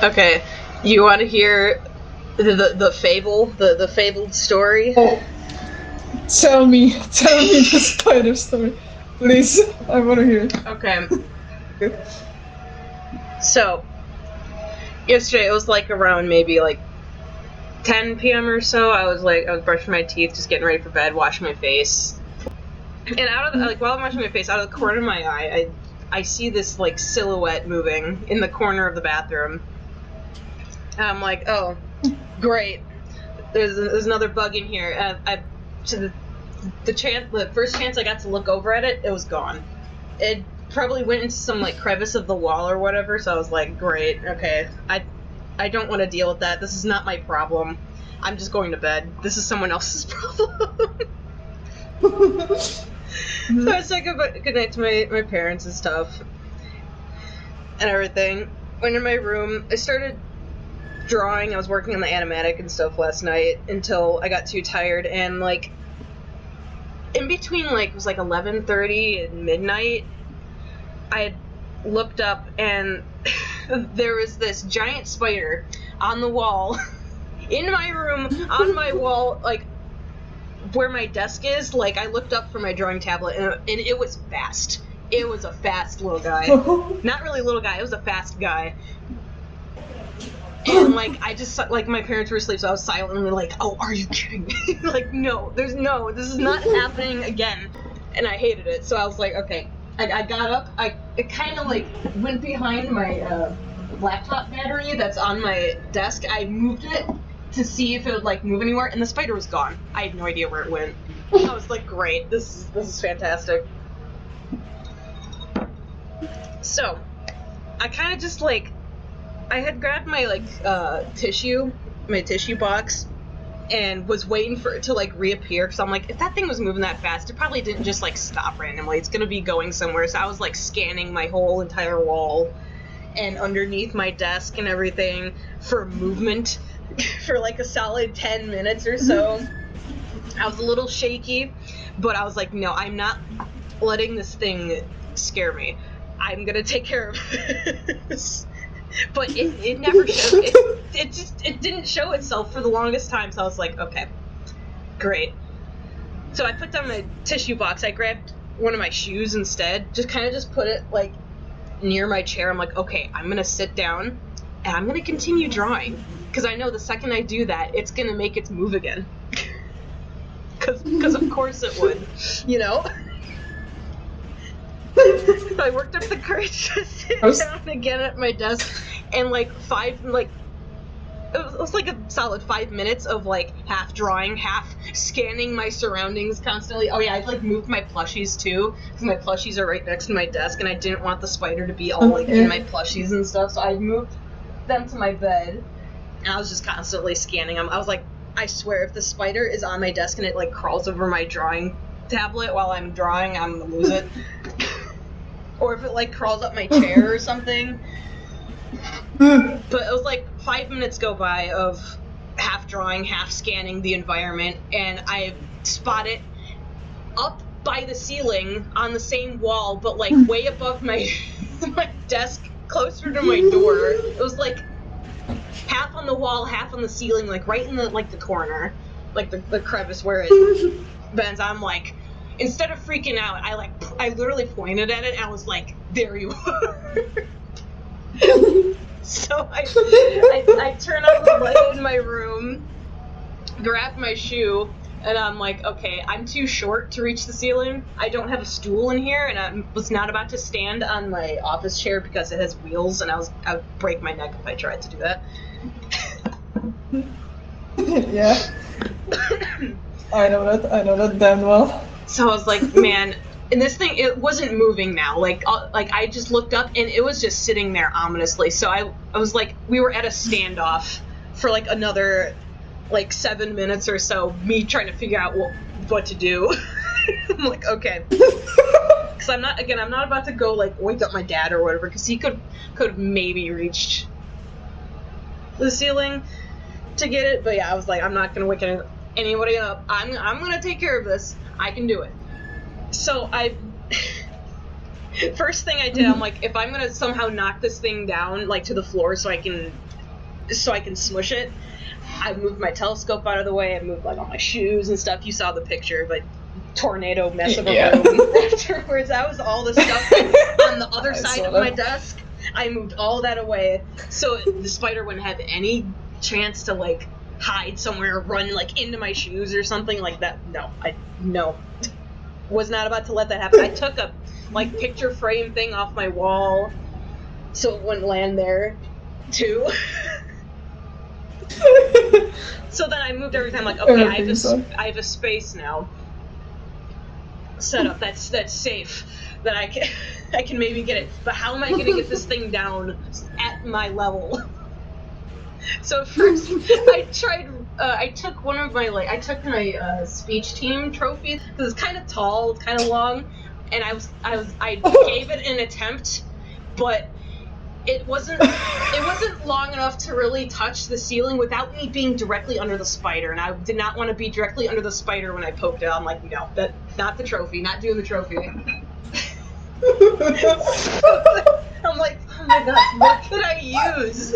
Okay, you want to hear the fable, the fabled story? Oh, tell me the spider story, please. I want to hear it. Okay. So, yesterday it was like around maybe like 10 p.m. or so. I was brushing my teeth, just getting ready for bed, washing my face, and out of while I'm washing my face, out of the corner of my eye, I see this like silhouette moving in the corner of the bathroom. And I'm like, oh, great. There's another bug in here. The first chance I got to look over at it, it was gone. It probably went into some like crevice of the wall or whatever. So I was like, great, okay. I don't want to deal with that. This is not my problem. I'm just going to bed. This is someone else's problem. So I said good night to my parents and stuff and everything. Went in my room. I started drawing. I was working on the animatic and stuff last night until I got too tired, and like in between like it was like 11:30 and midnight, I had looked up and there was this giant spider on the wall in my room, on my wall, like where my desk is. Like I looked up from my drawing tablet and it was fast. It was a fast little guy. Not really little guy, it was a fast guy. And like I just like my parents were asleep, so I was silently like, "Oh, are you kidding me?" Like, no, this is not happening again. And I hated it, so I was like, okay. I got up. It kind of like went behind my laptop battery that's on my desk. I moved it to see if it would like move anywhere, and the spider was gone. I had no idea where it went. I was like, great, this is fantastic. So I kind of just like. I had grabbed my my tissue box, and was waiting for it to like reappear, because I'm like, if that thing was moving that fast, it probably didn't just like stop randomly. It's gonna be going somewhere. So I was like scanning my whole entire wall and underneath my desk and everything for movement for like a solid 10 minutes or so. I was a little shaky, but I was like, no, I'm not letting this thing scare me. I'm gonna take care of this. But it never showed. It didn't show itself for the longest time. So I was like, okay, great. So I put down my tissue box. I grabbed one of my shoes instead. Just put it like near my chair. I'm like, okay, I'm gonna sit down and I'm gonna continue drawing, because I know the second I do that, it's gonna make its move again. Because of course it would, you know. I worked up the courage to sit down again at my desk, and like it was like a solid 5 minutes of like half drawing, half scanning my surroundings constantly. Oh yeah, I like moved my plushies too, because my plushies are right next to my desk, and I didn't want the spider to be all like in my plushies and stuff, so I moved them to my bed, and I was just constantly scanning them. I was like, I swear, if the spider is on my desk and it like crawls over my drawing tablet while I'm drawing, I'm gonna lose it. Or if it like crawls up my chair or something. But it was like 5 minutes go by of half drawing, half scanning the environment, and I spot it up by the ceiling on the same wall, but like way above my my desk, closer to my door. It was like half on the wall, half on the ceiling, like right in the like the corner, like the crevice where it bends. I'm like, instead of freaking out, I literally pointed at it and I was like, there you are. So I turn on the light in my room, grab my shoe, and I'm like, okay, I'm too short to reach the ceiling. I don't have a stool in here, and I was not about to stand on my office chair because it has wheels, and I would break my neck if I tried to do that. Yeah. I know that damn well. So I was like, man, and this thing, it wasn't moving now. Like I just looked up and it was just sitting there ominously. So I was like, we were at a standoff for like another like 7 minutes or so, me trying to figure out what to do. I'm like, okay. Because I'm not about to go like wake up my dad or whatever, because he could have maybe reached the ceiling to get it. But yeah, I was like, I'm not gonna wake anybody up. I'm gonna take care of this. I can do it. So I First thing I did, I'm like, if I'm gonna somehow knock this thing down, like, to the floor so I can smush it, I moved my telescope out of the way, I moved, like, all my shoes and stuff. You saw the picture, but tornado mess of a room afterwards. That was all the stuff on the other side of my desk. I moved all that away so the spider wouldn't have any chance to, like, hide somewhere or run, like, into my shoes or something like that. No. Was not about to let that happen. I took a, like, picture frame thing off my wall so it wouldn't land there, too. So then I moved everything. I'm like, okay, I have a space now set up that's safe, that I can maybe get it. But how am I gonna get this thing down at my level? So first, I took one of my, like, I took my speech team trophy because it's kind of tall, it's kind of long, and I gave it an attempt, but it wasn't long enough to really touch the ceiling without me being directly under the spider, and I did not want to be directly under the spider when I poked it. I'm like, no, that's not the trophy, not doing the trophy. I'm like, oh my god, what could I use?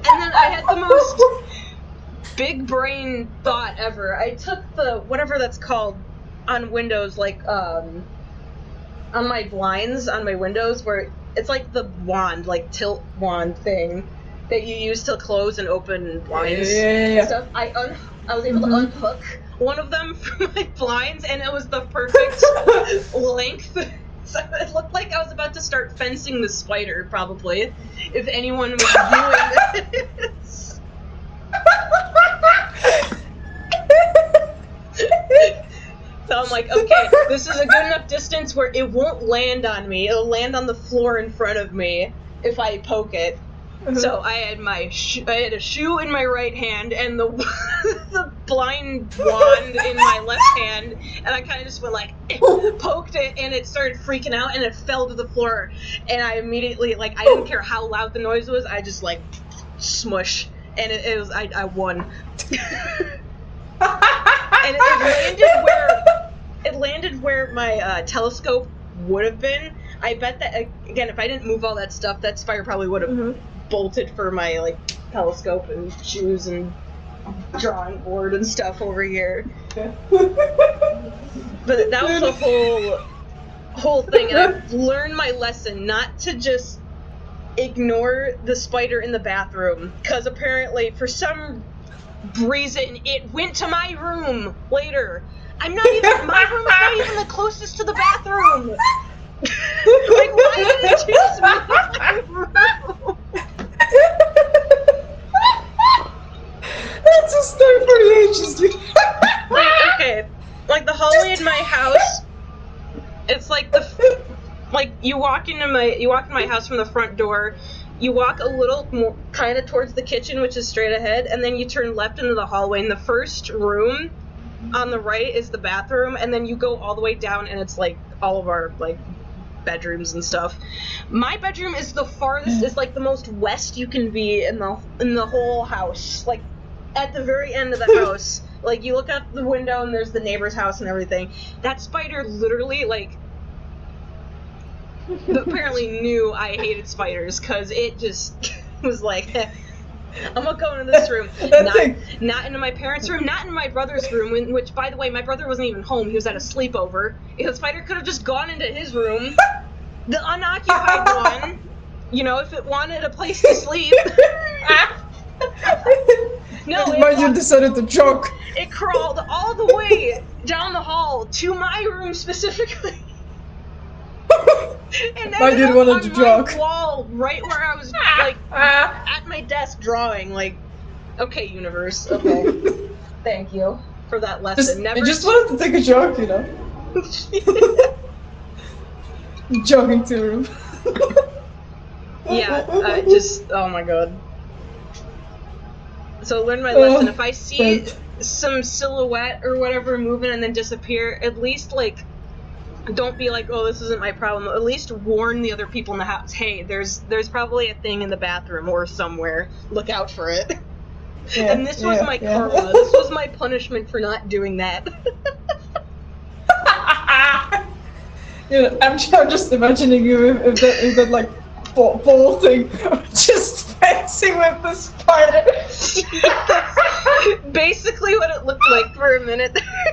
And then I had the most big brain thought ever. I took the, whatever that's called on windows, like, on my blinds, on my windows, where it's like the wand, like tilt wand thing that you use to close and open blinds and stuff. I was able to unhook one of them from my blinds, and it was the perfect length. So it looked like I was about to start fencing the spider, probably, if anyone was viewing this. So I'm like, okay, this is a good enough distance where it won't land on me. It'll land on the floor in front of me if I poke it. So I had I had a shoe in my right hand and the the blind wand in my left hand, and I kind of just went like, poked it, and it started freaking out, and it fell to the floor. And I immediately, like, I didn't care how loud the noise was. I just, like, smush, and it was I won. And it landed where my telescope would have been. I bet that, again, if I didn't move all that stuff, that spider probably would have bolted for my, like, telescope and shoes and drawing board and stuff over here. But that was the whole thing, and I've learned my lesson not to just ignore the spider in the bathroom, because apparently, for some reason, it went to my room later. My room is not even the closest to the bathroom! Like, why did it choose me as my room? That's a story for the ages, dude. Like, okay, like, the hallway in my house, it's like you walk in my house from the front door, you walk a little more, kind of towards the kitchen, which is straight ahead, and then you turn left into the hallway, and the first room on the right is the bathroom, and then you go all the way down, and it's, like, all of our, like, bedrooms and stuff. My bedroom is the farthest, is, like, the most west you can be in the whole house, like, at the very end of the house. Like, you look out the window, and there's the neighbor's house and everything. That spider literally, like, apparently knew I hated spiders, because it just was like, I'm gonna go into this room. Not into my parents' room, not in my brother's room, which, by the way, my brother wasn't even home. He was at a sleepover. The spider could have just gone into his room, the unoccupied one, you know, if it wanted a place to sleep. No, you decided to joke. It crawled all the way down the hall to my room specifically. And I did want to joke. My wall, right where I was, like, at my desk drawing, like, okay, universe, okay. Thank you for that lesson. I just wanted to take a joke, you know. Joking to him. Yeah, oh my god. So learn my lesson. If I see some silhouette or whatever moving and then disappear, at least, like, don't be like, oh, this isn't my problem. At least warn the other people in the house, hey, there's probably a thing in the bathroom or somewhere. Look out for it. Yeah, and this was my karma. This was my punishment for not doing that. I'm just imagining you if that like ball thing, just fencing with the spider. That's basically what it looked like for a minute there.